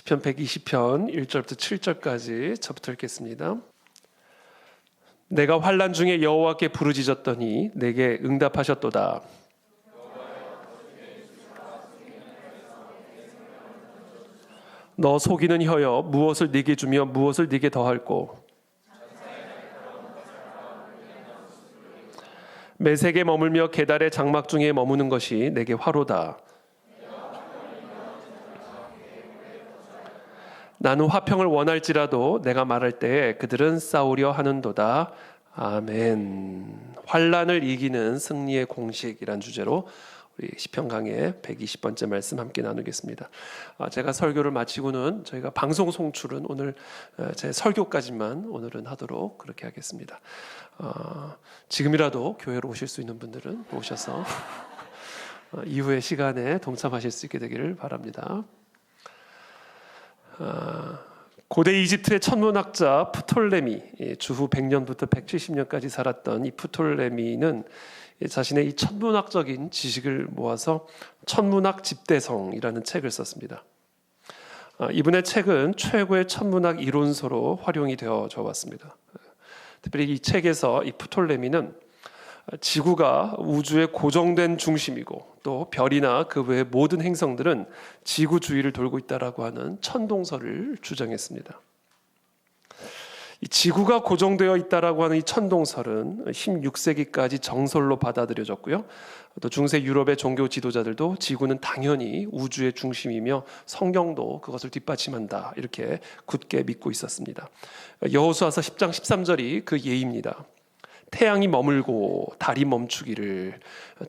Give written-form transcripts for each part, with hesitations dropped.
시편 120편 1절부터 7절까지 저부터 읽겠습니다. 내가 환난 중에 여호와께 부르짖었더니 내게 응답하셨도다. 너 속이는 혀여 무엇을 네게 주며 무엇을 네게 더할꼬. 매색에 머물며 계달의 장막 중에 머무는 것이 내게 화로다. 나는 화평을 원할지라도 내가 말할 때에 그들은 싸우려 하는도다. 아멘. 환난을 이기는 승리의 공식이란 주제로 우리 시편 강의 120번째 말씀 함께 나누겠습니다. 제가 설교를 마치고는 저희가 방송 송출은 오늘 제 설교까지만 오늘은 하도록 그렇게 하겠습니다. 지금이라도 교회로 오실 수 있는 분들은 오셔서 이후의 시간에 동참하실 수 있게 되기를 바랍니다. 고대 이집트의 천문학자 프톨레미, 주후 100년부터 170년까지 살았던 이 프톨레미는 자신의 이 천문학적인 지식을 모아서 천문학 집대성이라는 책을 썼습니다. 이분의 책은 최고의 천문학 이론서로 활용이 되어져 왔습니다. 특별히 이 책에서 이 프톨레미는 지구가 우주의 고정된 중심이고 또 별이나 그 외의 모든 행성들은 지구 주위를 돌고 있다라고 하는 천동설을 주장했습니다. 이 지구가 고정되어 있다라고 하는 이 천동설은 16세기까지 정설로 받아들여졌고요. 또 중세 유럽의 종교 지도자들도 지구는 당연히 우주의 중심이며 성경도 그것을 뒷받침한다 이렇게 굳게 믿고 있었습니다. 여호수아서 10장 13절이 그 예입니다. 태양이 머물고 달이 멈추기를.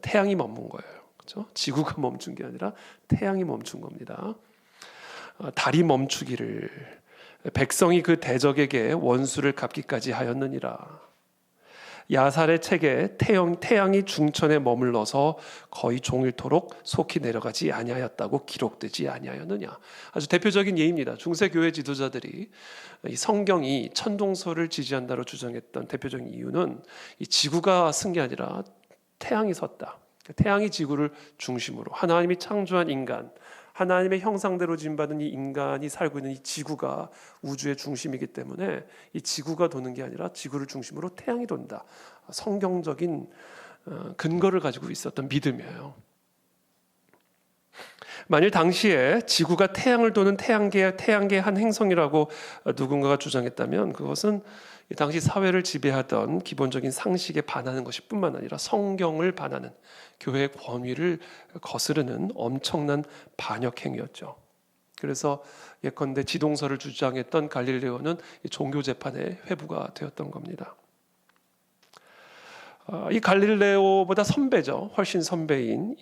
태양이 머문 거예요. 그렇죠? 지구가 멈춘 게 아니라 태양이 멈춘 겁니다. 달이 멈추기를. 백성이 그 대적에게 원수를 갚기까지 하였느니라. 야살의 책에 태양이 중천에 머물러서 거의 종일토록 속히 내려가지 아니하였다고 기록되지 아니하였느냐. 아주 대표적인 예입니다. 중세 교회 지도자들이 이 성경이 천동설을 지지한다고 주장했던 대표적인 이유는 이 지구가 쓴 게 아니라 태양이 섰다. 태양이 지구를 중심으로 하나님이 창조한 인간, 하나님의 형상대로 지음받은 이 인간이 살고 있는 이 지구가 우주의 중심이기 때문에 이 지구가 도는 게 아니라 지구를 중심으로 태양이 돈다. 성경적인 근거를 가지고 있었던 믿음이에요. 만일 당시에 지구가 태양을 도는 태양계의 한 행성이라고 누군가가 주장했다면 그것은 당시 사회를 지배하던 기본적인 상식에 반하는 것일 뿐만 아니라 성경을 반하는 교회의 권위를 거스르는 엄청난 반역 행위였죠. 그래서 예컨대 지동설을 주장했던 갈릴레오는 종교 재판의 회부가 되었던 겁니다. 이 갈릴레오보다 선배죠. 훨씬 선배인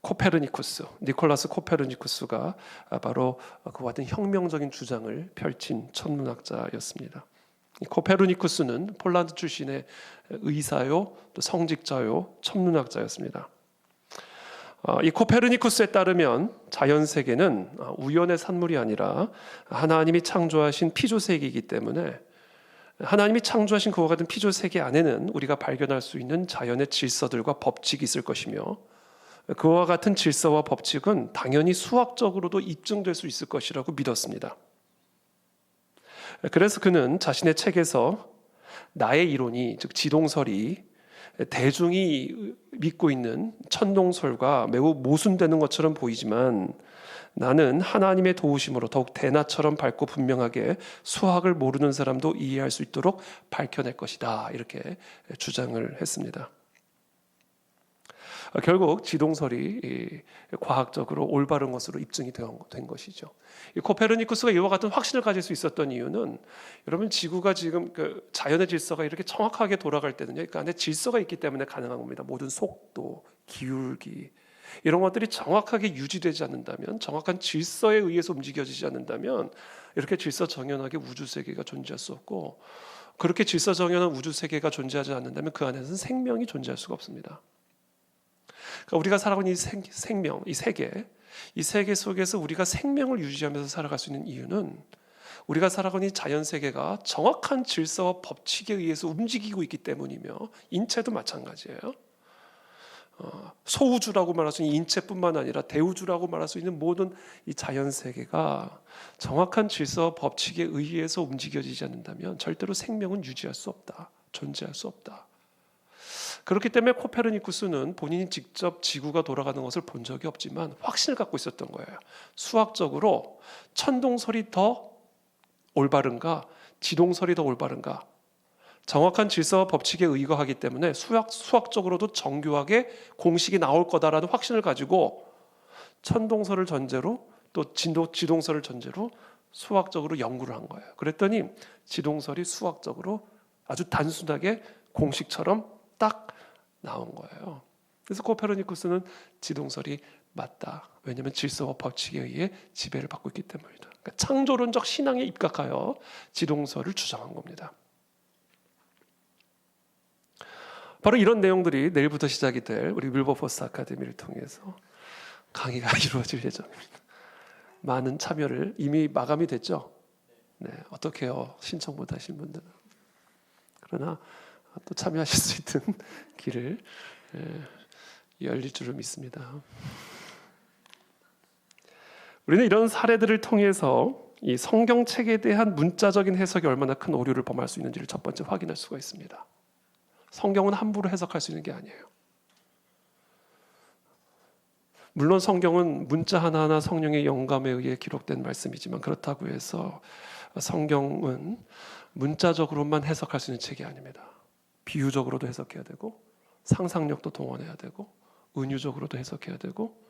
코페르니쿠스, 니콜라스 코페르니쿠스가 바로 그와 같은 혁명적인 주장을 펼친 천문학자였습니다. 이 코페르니쿠스는 폴란드 출신의 의사요, 또 성직자요, 천문학자였습니다. 이 코페르니쿠스에 따르면 자연 세계는 우연의 산물이 아니라 하나님이 창조하신 피조세계이기 때문에 하나님이 창조하신 그와 같은 피조세계 안에는 우리가 발견할 수 있는 자연의 질서들과 법칙이 있을 것이며 그와 같은 질서와 법칙은 당연히 수학적으로도 입증될 수 있을 것이라고 믿었습니다. 그래서 그는 자신의 책에서 나의 이론이, 즉 지동설이 대중이 믿고 있는 천동설과 매우 모순되는 것처럼 보이지만 나는 하나님의 도우심으로 더욱 대낮처럼 밝고 분명하게 수학을 모르는 사람도 이해할 수 있도록 밝혀낼 것이다. 이렇게 주장을 했습니다. 결국 지동설이 과학적으로 올바른 것으로 입증이 된 것이죠. 코페르니쿠스가 이와 같은 확신을 가질 수 있었던 이유는 여러분 지구가 지금 그 자연의 질서가 이렇게 정확하게 돌아갈 때는요, 그 안에 질서가 있기 때문에 가능한 겁니다. 모든 속도, 기울기 이런 것들이 정확하게 유지되지 않는다면, 정확한 질서에 의해서 움직여지지 않는다면 이렇게 질서정연하게 우주세계가 존재할 수 없고 그렇게 질서정연한 우주세계가 존재하지 않는다면 그 안에서는 생명이 존재할 수가 없습니다. 그러니까 우리가 살아가는 이 생명, 이 세계 속에서 우리가 생명을 유지하면서 살아갈 수 있는 이유는 우리가 살아가는 이 자연 세계가 정확한 질서와 법칙에 의해서 움직이고 있기 때문이며 인체도 마찬가지예요. 소우주라고 말할 수 있는 인체뿐만 아니라 대우주라고 말할 수 있는 모든 이 자연 세계가 정확한 질서 법칙에 의해서 움직여지지 않는다면 절대로 생명은 유지할 수 없다, 존재할 수 없다. 그렇기 때문에 코페르니쿠스는 본인이 직접 지구가 돌아가는 것을 본 적이 없지만 확신을 갖고 있었던 거예요. 수학적으로 천동설이 더 올바른가, 지동설이 더 올바른가, 정확한 질서와 법칙에 의거하기 때문에 수학적으로도 정교하게 공식이 나올 거다라는 확신을 가지고 천동설을 전제로 또 지동설을 전제로 수학적으로 연구를 한 거예요. 그랬더니 지동설이 수학적으로 아주 단순하게 공식처럼 딱 나온 거예요. 그래서 코페르니쿠스는 지동설이 맞다. 왜냐하면 질서와 법칙에 의해 지배를 받고 있기 때문이다. 그러니까 창조론적 신앙에 입각하여 지동설을 주장한 겁니다. 바로 이런 내용들이 내일부터 시작이 될 우리 윌버포스 아카데미를 통해서 강의가 이루어질 예정입니다. 많은 참여를 이미 마감이 됐죠? 네, 어떻게요? 신청 못하신 분들은. 그러나 또 참여하실 수 있는 길을 열릴 줄을 믿습니다. 우리는 이런 사례들을 통해서 이 성경책에 대한 문자적인 해석이 얼마나 큰 오류를 범할 수 있는지를 첫 번째 확인할 수가 있습니다. 성경은 함부로 해석할 수 있는 게 아니에요. 물론 성경은 문자 하나하나 성령의 영감에 의해 기록된 말씀이지만 그렇다고 해서 성경은 문자적으로만 해석할 수 있는 책이 아닙니다. 비유적으로도 해석해야 되고 상상력도 동원해야 되고 은유적으로도 해석해야 되고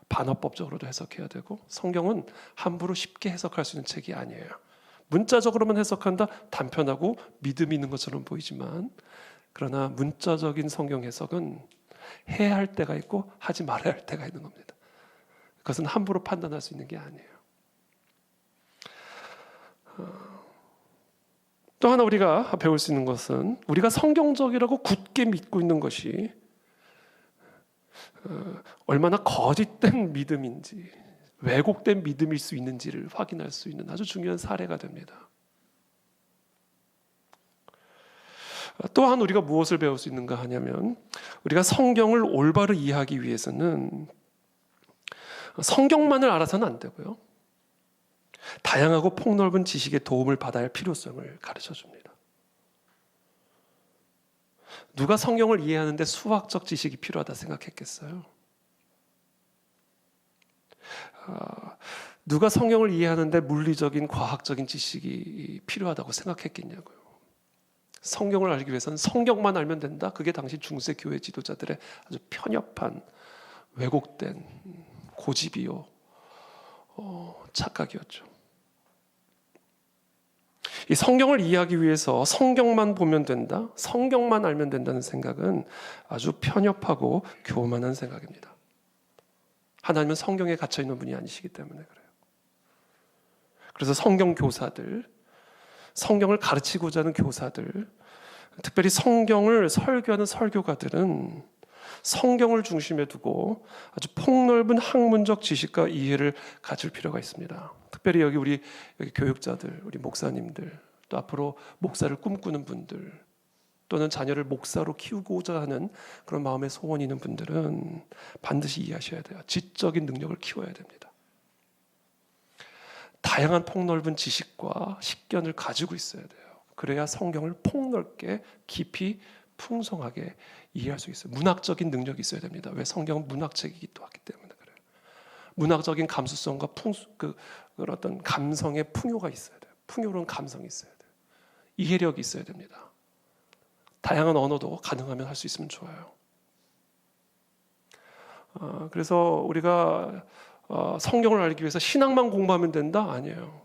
반어법적으로도 해석해야 되고 성경은 함부로 쉽게 해석할 수 있는 책이 아니에요. 문자적으로만 해석한다? 단편하고 믿음이 있는 것처럼 보이지만 그러나 문자적인 성경 해석은 해야 할 때가 있고 하지 말아야 할 때가 있는 겁니다. 그것은 함부로 판단할 수 있는 게 아니에요. 또 하나 우리가 배울 수 있는 것은 우리가 성경적이라고 굳게 믿고 있는 것이 얼마나 거짓된 믿음인지 왜곡된 믿음일 수 있는지를 확인할 수 있는 아주 중요한 사례가 됩니다. 또한 우리가 무엇을 배울 수 있는가 하냐면 우리가 성경을 올바로 이해하기 위해서는 성경만을 알아서는 안 되고요. 다양하고 폭넓은 지식의 도움을 받아야 할 필요성을 가르쳐 줍니다. 누가 성경을 이해하는데 수학적 지식이 필요하다 생각했겠어요? 누가 성경을 이해하는데 물리적인 과학적인 지식이 필요하다고 생각했겠냐고요. 성경을 알기 위해서는 성경만 알면 된다. 그게 당시 중세 교회 지도자들의 아주 편협한 왜곡된 고집이요 착각이었죠. 이 성경을 이해하기 위해서 성경만 보면 된다, 성경만 알면 된다는 생각은 아주 편협하고 교만한 생각입니다. 하나님은 성경에 갇혀 있는 분이 아니시기 때문에 그래요. 그래서 성경 교사들, 성경을 가르치고자 하는 교사들, 특별히 성경을 설교하는 설교가들은 성경을 중심에 두고 아주 폭넓은 학문적 지식과 이해를 가질 필요가 있습니다. 특별히 여기 교육자들, 우리 목사님들, 또 앞으로 목사를 꿈꾸는 분들, 또는 자녀를 목사로 키우고자 하는 그런 마음의 소원이 있는 분들은 반드시 이해하셔야 돼요. 지적인 능력을 키워야 됩니다. 다양한 폭넓은 지식과 식견을 가지고 있어야 돼요. 그래야 성경을 폭넓게 깊이 풍성하게 이해할 수 있어요. 문학적인 능력이 있어야 됩니다. 왜? 성경은 문학책이기도 하기 때문에 그래요. 문학적인 감수성과 어떤 감성의 풍요가 있어야 돼요. 풍요로운 감성이 있어야 돼요. 이해력이 있어야 됩니다. 다양한 언어도 가능하면 할 수 있으면 좋아요. 그래서 우리가 성경을 알기 위해서 신학만 공부하면 된다? 아니에요.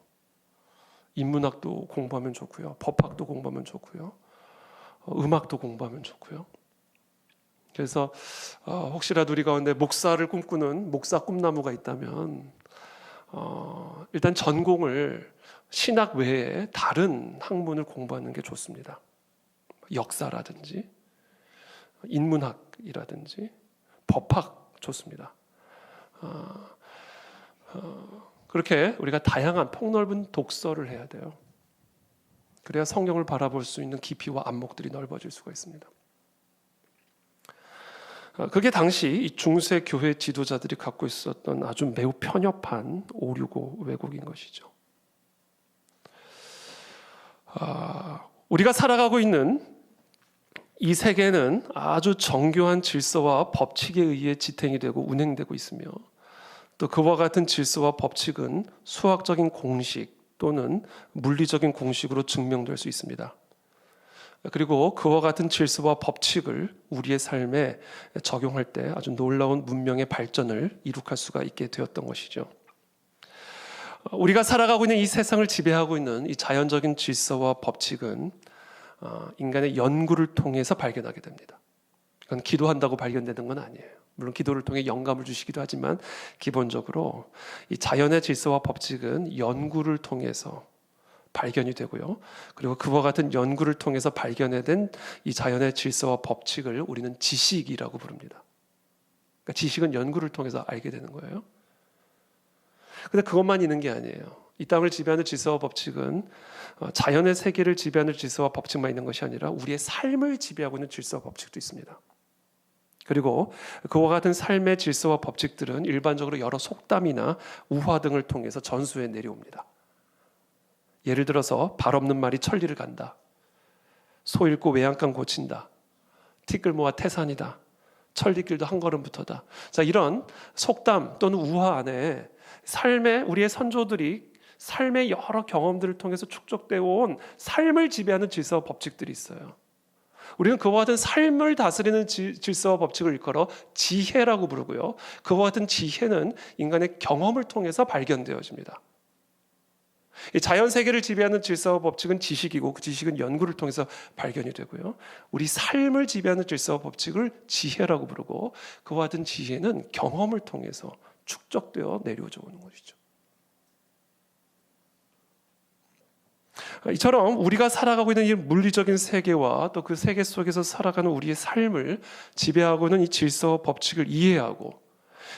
인문학도 공부하면 좋고요. 법학도 공부하면 좋고요. 음악도 공부하면 좋고요. 그래서 혹시라도 우리 가운데 목사를 꿈꾸는 목사 꿈나무가 있다면 일단 전공을 신학 외에 다른 학문을 공부하는 게 좋습니다. 역사라든지 인문학이라든지 법학 좋습니다. 그렇게 우리가 다양한 폭넓은 독서를 해야 돼요. 그래야 성경을 바라볼 수 있는 깊이와 안목들이 넓어질 수가 있습니다. 그게 당시 이 중세 교회 지도자들이 갖고 있었던 아주 매우 편협한 오류고 왜곡인 것이죠. 우리가 살아가고 있는 이 세계는 아주 정교한 질서와 법칙에 의해 지탱이 되고 운행되고 있으며, 또 그와 같은 질서와 법칙은 수학적인 공식 또는 물리적인 공식으로 증명될 수 있습니다. 그리고 그와 같은 질서와 법칙을 우리의 삶에 적용할 때 아주 놀라운 문명의 발전을 이룩할 수가 있게 되었던 것이죠. 우리가 살아가고 있는 이 세상을 지배하고 있는 이 자연적인 질서와 법칙은 인간의 연구를 통해서 발견하게 됩니다. 그건 기도한다고 발견되는 건 아니에요. 물론 기도를 통해 영감을 주시기도 하지만 기본적으로 이 자연의 질서와 법칙은 연구를 통해서 발견이 되고요. 그리고 그와 같은 연구를 통해서 발견된 이 자연의 질서와 법칙을 우리는 지식이라고 부릅니다. 그러니까 지식은 연구를 통해서 알게 되는 거예요. 근데 그것만 있는 게 아니에요. 이 땅을 지배하는 질서와 법칙은 자연의 세계를 지배하는 질서와 법칙만 있는 것이 아니라 우리의 삶을 지배하고 있는 질서와 법칙도 있습니다. 그리고 그와 같은 삶의 질서와 법칙들은 일반적으로 여러 속담이나 우화 등을 통해서 전수해 내려옵니다. 예를 들어서 발 없는 말이 천리를 간다, 소 잃고 외양간 고친다, 티끌모아 태산이다, 천리길도 한 걸음부터다. 자, 이런 속담 또는 우화 안에 우리의 선조들이 삶의 여러 경험들을 통해서 축적되어 온 삶을 지배하는 질서와 법칙들이 있어요. 우리는 그와 같은 삶을 다스리는 질서와 법칙을 일컬어 지혜라고 부르고요. 그와 같은 지혜는 인간의 경험을 통해서 발견되어집니다. 이 자연 세계를 지배하는 질서와 법칙은 지식이고 그 지식은 연구를 통해서 발견이 되고요. 우리 삶을 지배하는 질서와 법칙을 지혜라고 부르고 그와 같은 지혜는 경험을 통해서 축적되어 내려오죠 오는 것이죠. 이처럼 우리가 살아가고 있는 이 물리적인 세계와 또 그 세계 속에서 살아가는 우리의 삶을 지배하고 있는 이 질서와 법칙을 이해하고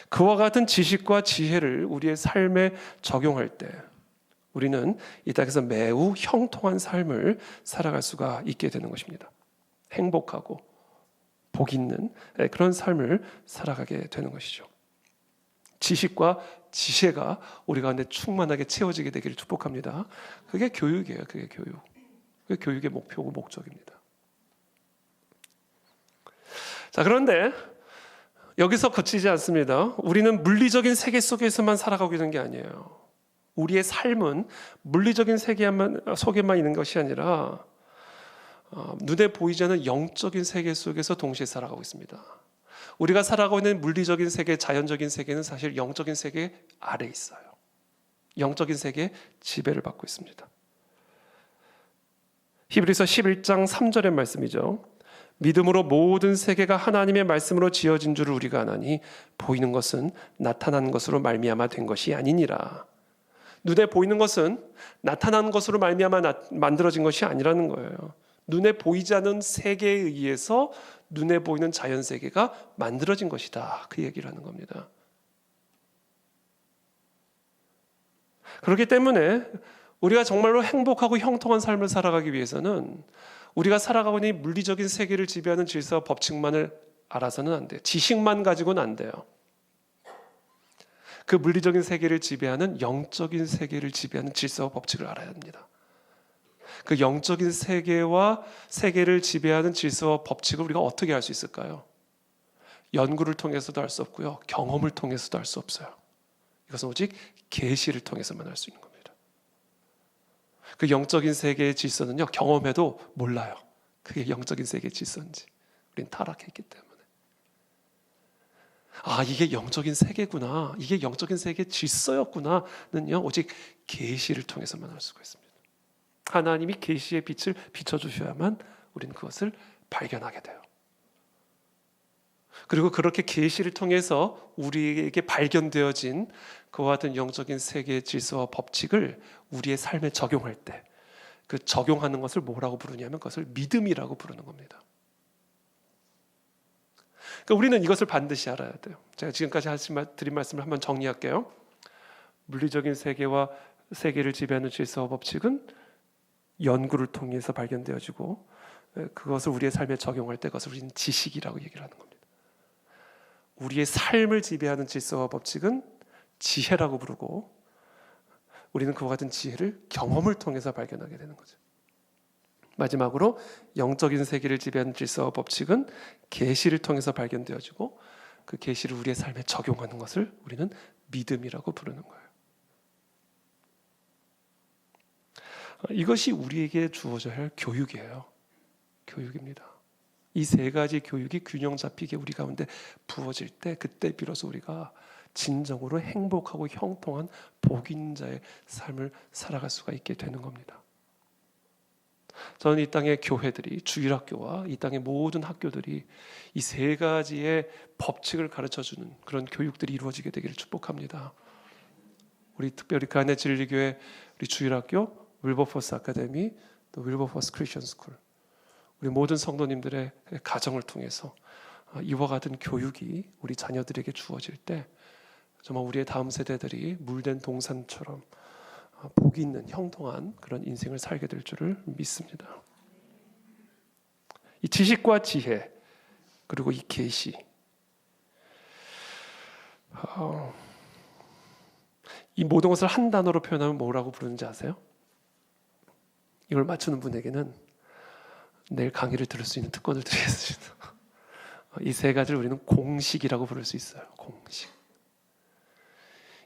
그와 같은 지식과 지혜를 우리의 삶에 적용할 때 우리는 이 땅에서 매우 형통한 삶을 살아갈 수가 있게 되는 것입니다. 행복하고 복 있는 그런 삶을 살아가게 되는 것이죠. 지식과 지혜가 우리 가운데 충만하게 채워지게 되기를 축복합니다. 그게 교육이에요. 그게 교육. 그게 교육의 목표고 목적입니다. 자, 그런데 여기서 그치지 않습니다. 우리는 물리적인 세계 속에서만 살아가고 있는 게 아니에요. 우리의 삶은 물리적인 속에만 있는 것이 아니라 눈에 보이지 않는 영적인 세계 속에서 동시에 살아가고 있습니다. 우리가 살아가고 있는 물리적인 세계, 자연적인 세계는 사실 영적인 세계 아래에 있어요. 영적인 세계의 지배를 받고 있습니다. 히브리서 11장 3절의 말씀이죠. 믿음으로 모든 세계가 하나님의 말씀으로 지어진 줄을 우리가 아나니 보이는 것은 나타난 것으로 말미암아 된 것이 아니니라. 눈에 보이는 것은 나타난 것으로 말미암아 만들어진 것이 아니라는 거예요. 눈에 보이지 않는 세계에 의해서 눈에 보이는 자연 세계가 만들어진 것이다. 그 얘기를 하는 겁니다. 그렇기 때문에 우리가 정말로 행복하고 형통한 삶을 살아가기 위해서는 우리가 살아가고 있는 물리적인 세계를 지배하는 질서와 법칙만을 알아서는 안 돼요. 지식만 가지고는 안 돼요. 그 물리적인 세계를 지배하는 영적인 세계를 지배하는 질서와 법칙을 알아야 합니다. 그 영적인 세계와 세계를 지배하는 질서와 법칙을 우리가 어떻게 알 수 있을까요? 연구를 통해서도 알 수 없고요. 경험을 통해서도 알 수 없어요. 이것은 오직 계시를 통해서만 알 수 있는 겁니다. 그 영적인 세계의 질서는요, 경험해도 몰라요. 그게 영적인 세계의 질서인지. 우린 타락했기 때문에. 아, 이게 영적인 세계구나. 이게 영적인 세계의 질서였구나는요, 오직 계시를 통해서만 알 수가 있습니다. 하나님이 계시의 빛을 비춰주셔야만 우리는 그것을 발견하게 돼요. 그리고 그렇게 계시를 통해서 우리에게 발견되어진 그와 같은 영적인 세계의 질서와 법칙을 우리의 삶에 적용할 때 그 적용하는 것을 뭐라고 부르냐면 그것을 믿음이라고 부르는 겁니다. 그러니까 우리는 이것을 반드시 알아야 돼요. 제가 지금까지 드린 말씀을 한번 정리할게요. 물리적인 세계와 세계를 지배하는 질서와 법칙은 연구를 통해서 발견되어지고 그것을 우리의 삶에 적용할 때 그것을 우리는 지식이라고 얘기를 하는 겁니다. 우리의 삶을 지배하는 질서와 법칙은 지혜라고 부르고, 우리는 그와 같은 지혜를 경험을 통해서 발견하게 되는 거죠. 마지막으로 영적인 세계를 지배하는 질서와 법칙은 계시를 통해서 발견되어지고, 그 계시를 우리의 삶에 적용하는 것을 우리는 믿음이라고 부르는 거예요. 이것이 우리에게 주어져야 할 교육이에요. 교육입니다. 이 세 가지 교육이 균형 잡히게 우리 가운데 부어질 때, 그때 비로소 우리가 진정으로 행복하고 형통한 복인 자의 삶을 살아갈 수가 있게 되는 겁니다. 저는 이 땅의 교회들이, 주일학교와 이 땅의 모든 학교들이 이 세 가지의 법칙을 가르쳐주는 그런 교육들이 이루어지게 되기를 축복합니다. 우리 특별히 그 안에 진리교회, 우리 주일학교, 윌버포스 아카데미, 또 윌버포스 크리스천 스쿨, 우리 모든 성도님들의 가정을 통해서 이와 같은 교육이 우리 자녀들에게 주어질 때 정말 우리의 다음 세대들이 물된 동산처럼 복이 있는 형통한 그런 인생을 살게 될 줄을 믿습니다. 이 지식과 지혜, 그리고 이 계시, 이 모든 것을 한 단어로 표현하면 뭐라고 부르는지 아세요? 이걸 맞추는 분에게는 내일 강의를 들을 수 있는 특권을 드리겠습니다. 이 세 가지를 우리는 공식이라고 부를 수 있어요. 공식.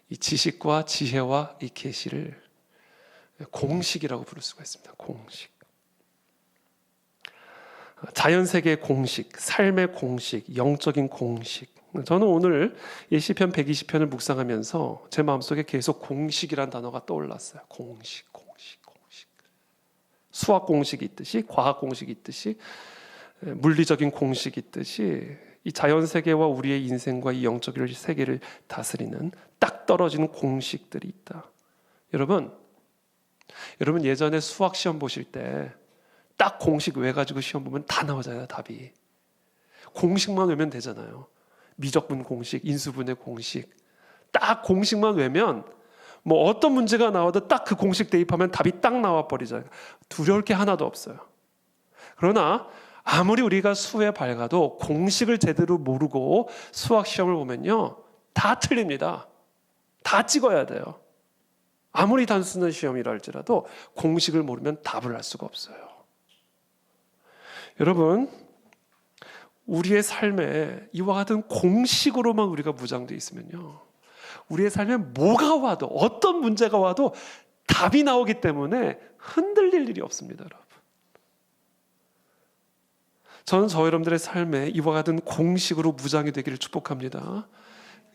이 지식과 지혜와 이 계시를 공식이라고 부를 수가 있습니다. 공식. 자연세계의 공식, 삶의 공식, 영적인 공식. 저는 오늘 이 시편 120편을 묵상하면서 제 마음속에 계속 공식이란 단어가 떠올랐어요. 공식. 수학 공식이 있듯이, 과학 공식이 있듯이, 물리적인 공식이 있듯이 이 자연 세계와 우리의 인생과 이 영적 세계를 다스리는 딱 떨어지는 공식들이 있다. 여러분 예전에 수학 시험 보실 때 딱 공식 외가지고 시험 보면 다 나오잖아요. 답이. 공식만 외면 되잖아요. 미적분 공식, 인수분해 공식. 딱 공식만 외면 뭐 어떤 문제가 나와도 딱 그 공식 대입하면 답이 딱 나와 버리잖아요. 두려울 게 하나도 없어요. 그러나 아무리 우리가 수에 밝아도 공식을 제대로 모르고 수학 시험을 보면요, 다 틀립니다. 다 찍어야 돼요. 아무리 단순한 시험이라 할지라도 공식을 모르면 답을 할 수가 없어요. 여러분, 우리의 삶에 이와 같은 공식으로만 우리가 무장되어 있으면요, 우리의 삶에 뭐가 와도, 어떤 문제가 와도 답이 나오기 때문에 흔들릴 일이 없습니다. 여러분, 저는 저 여러분들의 삶에 이와 같은 공식으로 무장이 되기를 축복합니다.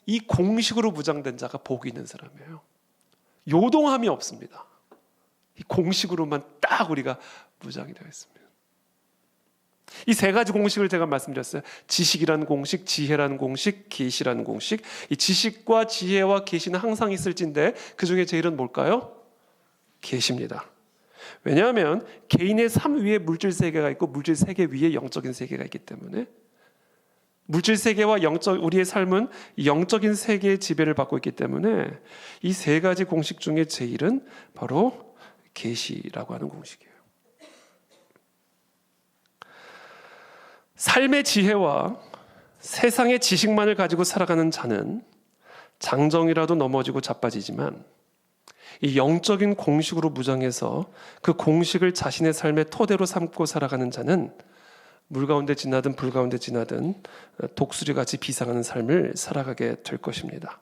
이 공식으로 무장된 자가 복이 있는 사람이에요. 요동함이 없습니다. 이 공식으로만 딱 우리가 무장이 되어 있습니다. 이 세 가지 공식을 제가 말씀드렸어요. 지식이라는 공식, 지혜라는 공식, 계시라는 공식. 이 지식과 지혜와 계시는 항상 있을진데 그 중에 제일은 뭘까요? 계시입니다. 왜냐하면 개인의 삶 위에 물질 세계가 있고 물질 세계 위에 영적인 세계가 있기 때문에, 물질 세계와 우리의 삶은 영적인 세계의 지배를 받고 있기 때문에 이 세 가지 공식 중에 제일은 바로 계시라고 하는 공식이에요. 삶의 지혜와 세상의 지식만을 가지고 살아가는 자는 장정이라도 넘어지고 자빠지지만, 이 영적인 공식으로 무장해서 그 공식을 자신의 삶의 토대로 삼고 살아가는 자는 물 가운데 지나든 불 가운데 지나든 독수리같이 비상하는 삶을 살아가게 될 것입니다.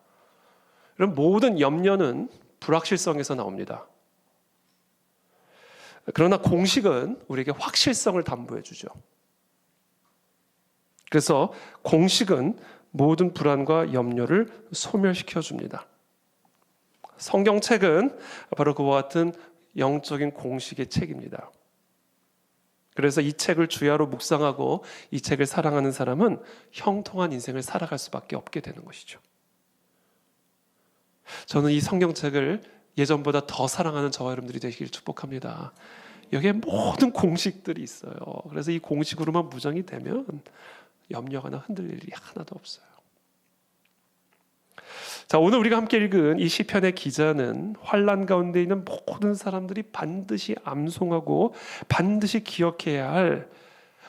그럼 모든 염려는 불확실성에서 나옵니다. 그러나 공식은 우리에게 확실성을 담보해 주죠. 그래서 공식은 모든 불안과 염려를 소멸시켜 줍니다. 성경책은 바로 그와 같은 영적인 공식의 책입니다. 그래서 이 책을 주야로 묵상하고 이 책을 사랑하는 사람은 형통한 인생을 살아갈 수밖에 없게 되는 것이죠. 저는 이 성경책을 예전보다 더 사랑하는 저와 여러분들이 되시길 축복합니다. 여기에 모든 공식들이 있어요. 그래서 이 공식으로만 무장이 되면 염려하거나 흔들릴 일이 하나도 없어요. 자, 오늘 우리가 함께 읽은 이 시편의 기자는 환난 가운데 있는 모든 사람들이 반드시 암송하고 반드시 기억해야 할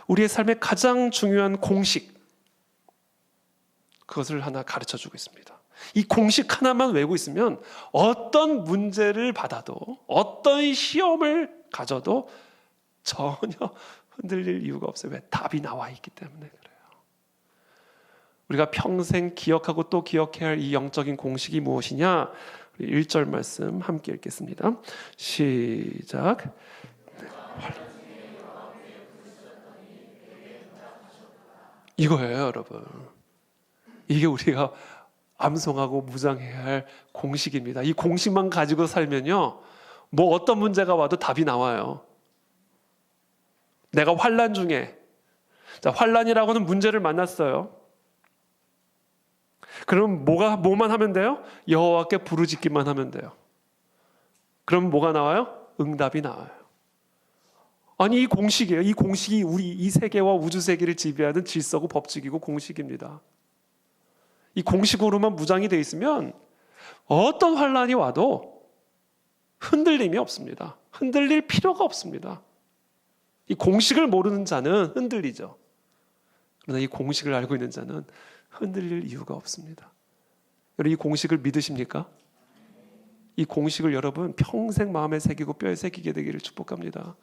우리의 삶의 가장 중요한 공식, 그것을 하나 가르쳐주고 있습니다. 이 공식 하나만 외우고 있으면 어떤 문제를 받아도 어떤 시험을 가져도 전혀 흔들릴 이유가 없어요. 왜? 답이 나와 있기 때문에 그래요. 우리가 평생 기억하고 또 기억해야 할 이 영적인 공식이 무엇이냐? 1절 말씀 함께 읽겠습니다. 시작. 이거예요, 여러분. 이게 우리가 암송하고 무장해야 할 공식입니다. 이 공식만 가지고 살면요, 뭐 어떤 문제가 와도 답이 나와요. 내가 환난 중에, 자, 환난이라고 하는 문제를 만났어요. 그럼 뭐만 하면 돼요? 여호와께 부르짖기만 하면 돼요. 그럼 뭐가 나와요? 응답이 나와요. 아니, 이 공식이에요. 이 공식이 우리 이 세계와 우주 세계를 지배하는 질서고 법칙이고 공식입니다. 이 공식으로만 무장이 돼 있으면 어떤 환난이 와도 흔들림이 없습니다. 흔들릴 필요가 없습니다. 이 공식을 모르는 자는 흔들리죠. 그러나 이 공식을 알고 있는 자는 흔들릴 이유가 없습니다. 여러분, 이 공식을 믿으십니까? 이 공식을 여러분 평생 마음에 새기고 뼈에 새기게 되기를 축복합니다.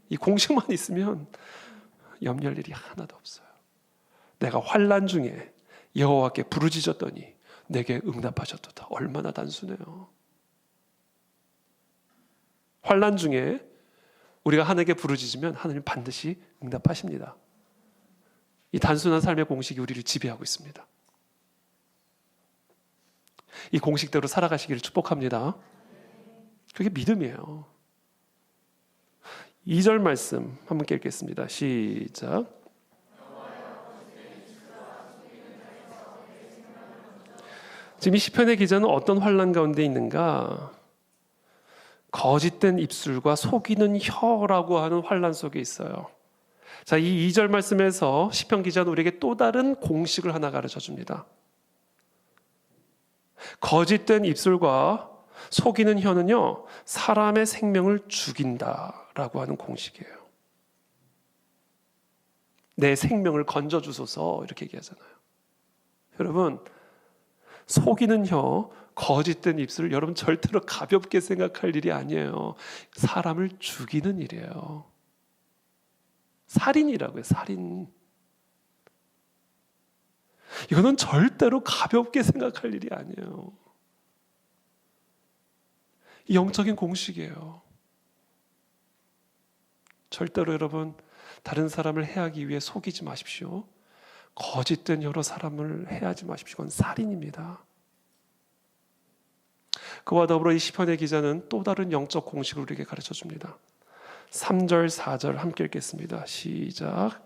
이 공식만 있으면 염려할 일이 하나도 없어요. 내가 환난 중에 여호와께 부르짖었더니 내게 응답하셨도다. 얼마나 단순해요. 환난 중에 우리가 하나님께 부르짖으면 하나님 반드시 응답하십니다. 이 단순한 삶의 공식이 우리를 지배하고 있습니다. 이 공식대로 살아가시기를 축복합니다. 그게 믿음이에요. 2절 말씀 함께 읽겠습니다. 시작. 지금 이 시편의 기자는 어떤 환난 가운데 있는가? 거짓된 입술과 속이는 혀라고 하는 환난 속에 있어요. 자, 이 2절 말씀에서 시편 기자는 우리에게 또 다른 공식을 하나 가르쳐 줍니다. 거짓된 입술과 속이는 혀는요, 사람의 생명을 죽인다라고 하는 공식이에요. 내 생명을 건져주소서 이렇게 얘기하잖아요. 여러분, 속이는 혀, 거짓된 입술, 여러분 절대로 가볍게 생각할 일이 아니에요. 사람을 죽이는 일이에요. 살인이라고요, 살인. 이거는 절대로 가볍게 생각할 일이 아니에요. 영적인 공식이에요. 절대로 여러분 다른 사람을 해하기 위해 속이지 마십시오. 거짓된 혀로 사람을 해하지 마십시오. 그건 살인입니다. 그와 더불어 이 시편의 기자는 또 다른 영적 공식을 우리에게 가르쳐 줍니다. 3절, 4절 함께 읽겠습니다. 시작.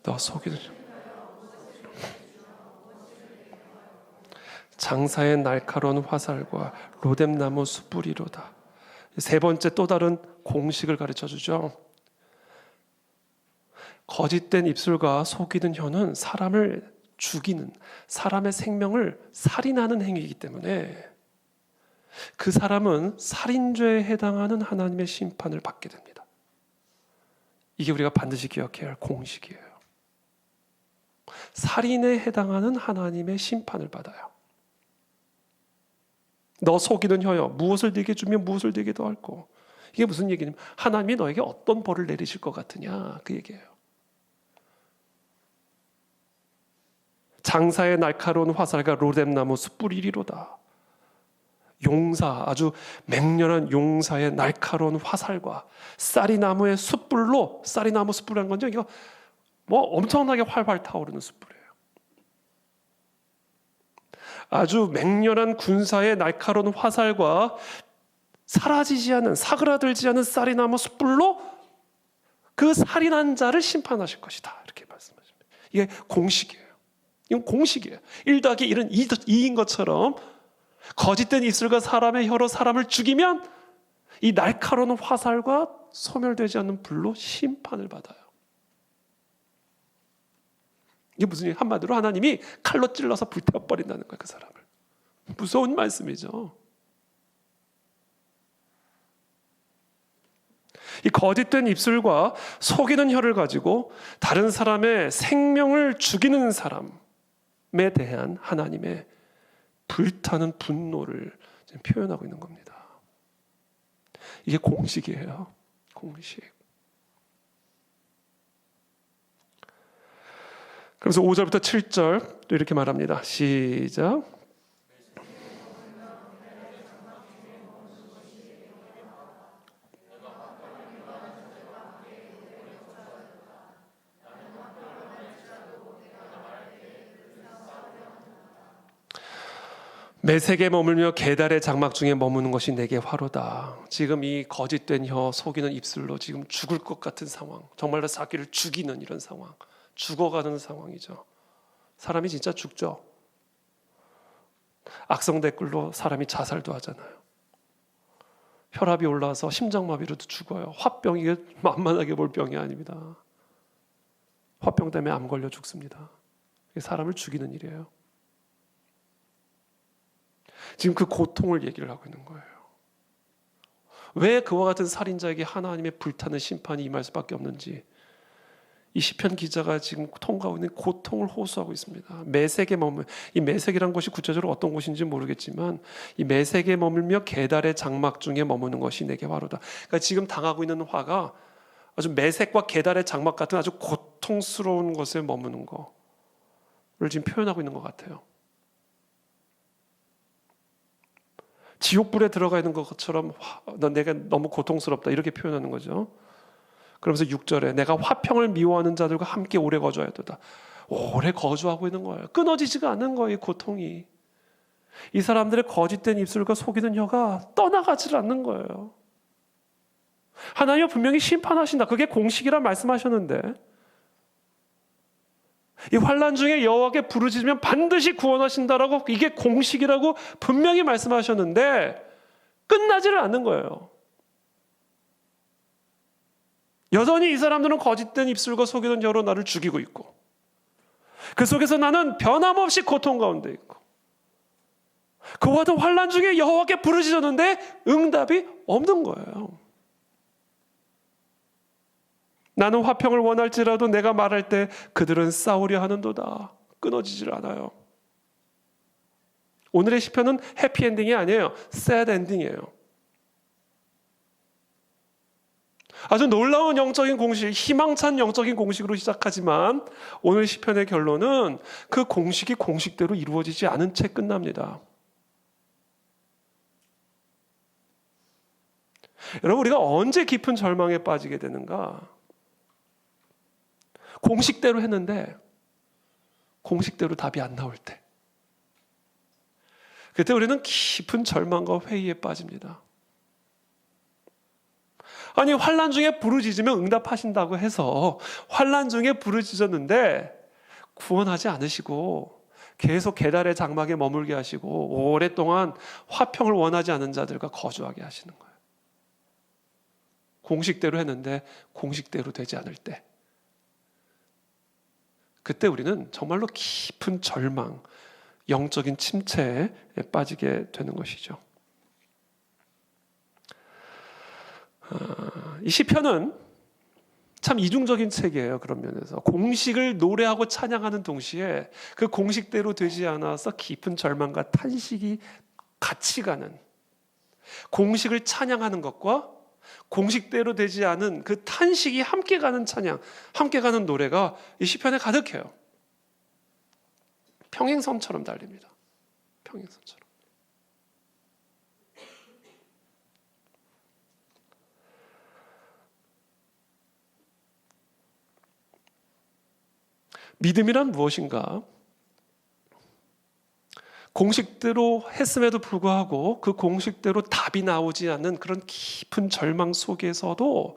너 속이는 장사의 날카로운 화살과 로뎀나무 숯불이로다. 세 번째 또 다른 공식을 가르쳐 주죠. 거짓된 입술과 속이는 혀는 사람을 죽이는, 사람의 생명을 살인하는 행위이기 때문에 그 사람은 살인죄에 해당하는 하나님의 심판을 받게 됩니다. 이게 우리가 반드시 기억해야 할 공식이에요. 살인에 해당하는 하나님의 심판을 받아요. 너 속이는 혀여, 무엇을 네게 주면 무엇을 네게 더할 거. 이게 무슨 얘기냐면 하나님이 너에게 어떤 벌을 내리실 것 같으냐, 그 얘기예요. 장사의 날카로운 화살과 로뎀나무 숯불이리로다. 용사, 아주 맹렬한 용사의 날카로운 화살과 쌀이나무의 숯불로, 쌀이나무 숯불이라는 건요, 이거 뭐 엄청나게 활활 타오르는 숯불이에요. 아주 맹렬한 군사의 날카로운 화살과 사라지지 않은, 사그라들지 않은 쌀이나무 숯불로 그 살인한 자를 심판하실 것이다, 이렇게 말씀하십니다. 이게 공식이에요. 이건 공식이에요. 1 더하기 1은 2인 것처럼 거짓된 입술과 사람의 혀로 사람을 죽이면 이 날카로운 화살과 소멸되지 않는 불로 심판을 받아요. 이게 무슨 얘기? 한마디로 하나님이 칼로 찔러서 불태워버린다는 거예요, 그 사람을. 무서운 말씀이죠. 이 거짓된 입술과 속이는 혀를 가지고 다른 사람의 생명을 죽이는 사람, 대한 하나님의 불타는 분노를 지금 표현하고 있는 겁니다. 이게 공식이에요. 공식. 그래서 5절부터 7절 또 이렇게 말합니다. 시작. 매색에 머물며 계달의 장막 중에 머무는 것이 내게 화로다. 지금 이 거짓된 혀, 속이는 입술로 지금 죽을 것 같은 상황, 정말로 자기를 죽이는 이런 상황, 죽어가는 상황이죠. 사람이 진짜 죽죠. 악성 댓글로 사람이 자살도 하잖아요. 혈압이 올라와서 심장마비로도 죽어요. 화병, 이게 만만하게 볼 병이 아닙니다. 화병 때문에 암 걸려 죽습니다. 이게 사람을 죽이는 일이에요. 지금 그 고통을 얘기를 하고 있는 거예요. 왜 그와 같은 살인자에게 하나님의 불타는 심판이 임할 수밖에 없는지 이 시편 기자가 지금 통과하고 있는 고통을 호소하고 있습니다. 매색에 머물, 이 매색이란 곳이 구체적으로 어떤 곳인지 모르겠지만 이 매색에 머물며 계달의 장막 중에 머무는 것이 내게 화로다. 그러니까 지금 당하고 있는 화가 아주 매색과 계달의 장막 같은 아주 고통스러운 것에 머무는 거를 지금 표현하고 있는 것 같아요. 지옥불에 들어가 있는 것처럼 내가 너무 고통스럽다 이렇게 표현하는 거죠. 그러면서 6절에 내가 화평을 미워하는 자들과 함께 오래 거주하야 되다. 오래 거주하고 있는 거예요. 끊어지지가 않는 거예요. 이 고통이. 이 사람들의 거짓된 입술과 속이는 혀가 떠나가지 않는 거예요. 하나님은 분명히 심판하신다. 그게 공식이란 말씀하셨는데 이 환난 중에 여호와께 부르짖으면 반드시 구원하신다라고 이게 공식이라고 분명히 말씀하셨는데 끝나지를 않는 거예요. 여전히 이 사람들은 거짓된 입술과 속이는 혀로 나를 죽이고 있고 그 속에서 나는 변함없이 고통 가운데 있고 그와 같은 환난 중에 여호와께 부르짖었는데 응답이 없는 거예요. 나는 화평을 원할지라도 내가 말할 때 그들은 싸우려 하는도다. 끊어지질 않아요. 오늘의 시편은 해피엔딩이 아니에요. 새드 엔딩이에요. 아주 놀라운 영적인 공식, 희망찬 영적인 공식으로 시작하지만 오늘 시편의 결론은 그 공식이 공식대로 이루어지지 않은 채 끝납니다. 여러분, 우리가 언제 깊은 절망에 빠지게 되는가? 공식대로 했는데 공식대로 답이 안 나올 때 그때 우리는 깊은 절망과 회의에 빠집니다. 아니 환난 중에 부르짖으면 응답하신다고 해서 환난 중에 부르짖었는데 구원하지 않으시고 계속 계달의 장막에 머물게 하시고 오랫동안 화평을 원하지 않는 자들과 거주하게 하시는 거예요. 공식대로 했는데 공식대로 되지 않을 때 그때 우리는 정말로 깊은 절망, 영적인 침체에 빠지게 되는 것이죠. 이 시편은 참 이중적인 책이에요. 그런 면에서 공식을 노래하고 찬양하는 동시에 그 공식대로 되지 않아서 깊은 절망과 탄식이 같이 가는 공식을 찬양하는 것과 공식대로 되지 않은 그 탄식이 함께 가는 찬양, 함께 가는 노래가 이 시편에 가득해요. 평행선처럼 달립니다. 평행선처럼. 믿음이란 무엇인가? 공식대로 했음에도 불구하고 그 공식대로 답이 나오지 않는 그런 깊은 절망 속에서도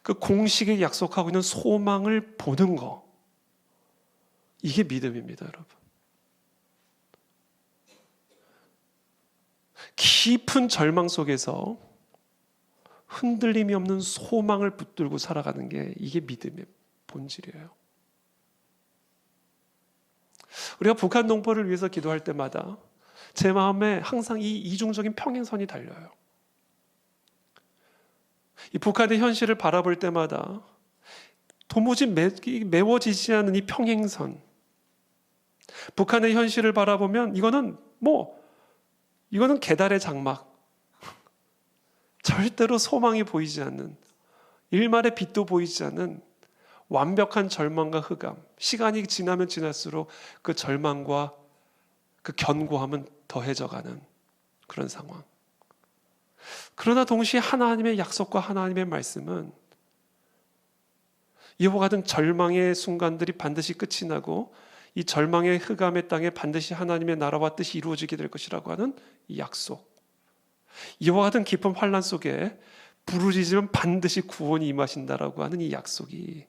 그 공식이 약속하고 있는 소망을 보는 거. 이게 믿음입니다, 여러분. 깊은 절망 속에서 흔들림이 없는 소망을 붙들고 살아가는 게 이게 믿음의 본질이에요. 우리가 북한 동포를 위해서 기도할 때마다 제 마음에 항상 이 이중적인 평행선이 달려요. 이 북한의 현실을 바라볼 때마다 도무지 메워지지 않는 이 평행선, 북한의 현실을 바라보면 이거는 계달의 장막, 절대로 소망이 보이지 않는, 일말의 빛도 보이지 않는 완벽한 절망과 흑암, 시간이 지나면 지날수록 그 절망과 그 견고함은 더해져가는 그런 상황. 그러나 동시에 하나님의 약속과 하나님의 말씀은 이와 같은 절망의 순간들이 반드시 끝이 나고 이 절망의 흑암의 땅에 반드시 하나님의 나라와 뜻이 이루어지게 될 것이라고 하는 이 약속. 이와 같은 깊은 환난 속에 부르짖으면 반드시 구원이 임하신다라고 하는 이 약속이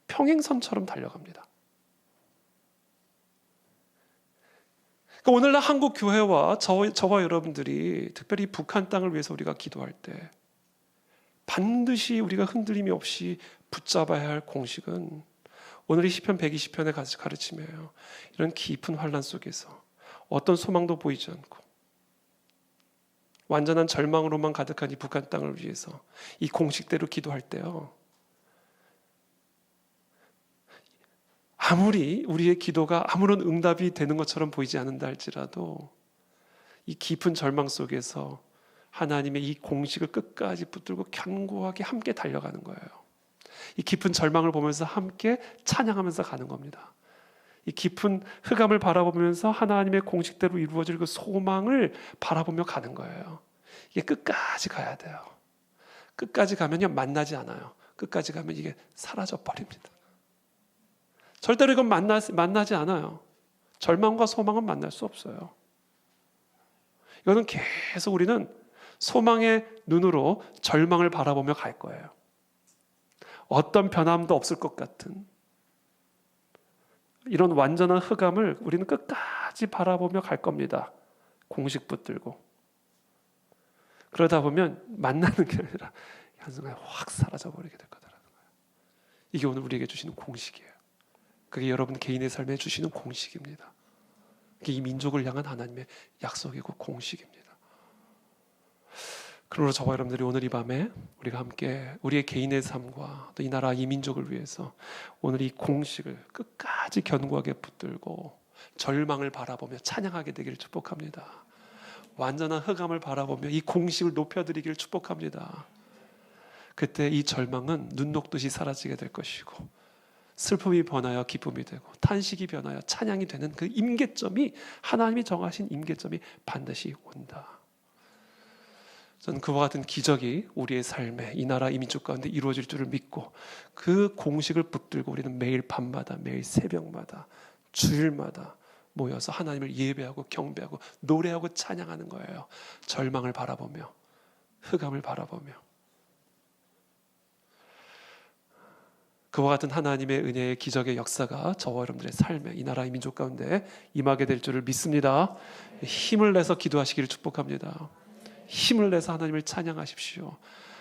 평행선처럼 달려갑니다. 그러니까 오늘날 한국 교회와 저와 여러분들이 특별히 북한 땅을 위해서 우리가 기도할 때 반드시 우리가 흔들림이 없이 붙잡아야 할 공식은 오늘 이 시편 120편의 가르침이에요. 이런 깊은 환난 속에서 어떤 소망도 보이지 않고 완전한 절망으로만 가득한 이 북한 땅을 위해서 이 공식대로 기도할 때요, 아무리 우리의 기도가 아무런 응답이 되는 것처럼 보이지 않는다 할지라도 이 깊은 절망 속에서 하나님의 이 공식을 끝까지 붙들고 견고하게 함께 달려가는 거예요. 이 깊은 절망을 보면서 함께 찬양하면서 가는 겁니다. 이 깊은 흑암을 바라보면서 하나님의 공식대로 이루어질 그 소망을 바라보며 가는 거예요. 이게 끝까지 가야 돼요. 끝까지 가면요, 만나지 않아요. 끝까지 가면 이게 사라져 버립니다. 절대로 이건 만나지 않아요. 절망과 소망은 만날 수 없어요. 이거는 계속 우리는 소망의 눈으로 절망을 바라보며 갈 거예요. 어떤 변함도 없을 것 같은 이런 완전한 흑암을 우리는 끝까지 바라보며 갈 겁니다. 공식 붙들고. 그러다 보면 만나는 게 아니라 한순간에 확 사라져버리게 될 거다라는 거예요. 이게 오늘 우리에게 주시는 공식이에요. 그게 여러분 개인의 삶에 주시는 공식입니다. 그게 이 민족을 향한 하나님의 약속이고 공식입니다. 그러므로 저와 여러분들이 오늘 이 밤에 우리가 함께 우리의 개인의 삶과 또 이 나라 이 민족을 위해서 오늘 이 공식을 끝까지 견고하게 붙들고 절망을 바라보며 찬양하게 되기를 축복합니다. 완전한 흑암을 바라보며 이 공식을 높여드리기를 축복합니다. 그때 이 절망은 눈 녹듯이 사라지게 될 것이고 슬픔이 변하여 기쁨이 되고 탄식이 변하여 찬양이 되는 그 임계점이, 하나님이 정하신 임계점이 반드시 온다. 저는 그와 같은 기적이 우리의 삶에 이 나라 이 민족 가운데 이루어질 줄을 믿고 그 공식을 붙들고 우리는 매일 밤마다 매일 새벽마다 주일마다 모여서 하나님을 예배하고 경배하고 노래하고 찬양하는 거예요. 절망을 바라보며 흑암을 바라보며 그와 같은 하나님의 은혜의 기적의 역사가 저와 여러분들의 삶에 이 나라 이 민족 가운데 임하게 될 줄을 믿습니다. 힘을 내서 기도하시기를 축복합니다. 힘을 내서 하나님을 찬양하십시오.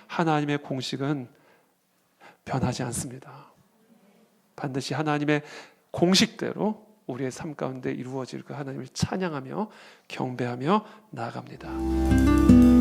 하나님의 공식은 변하지 않습니다. 반드시 하나님의 공식대로 우리의 삶 가운데 이루어질 그 하나님을 찬양하며 경배하며 나아갑니다.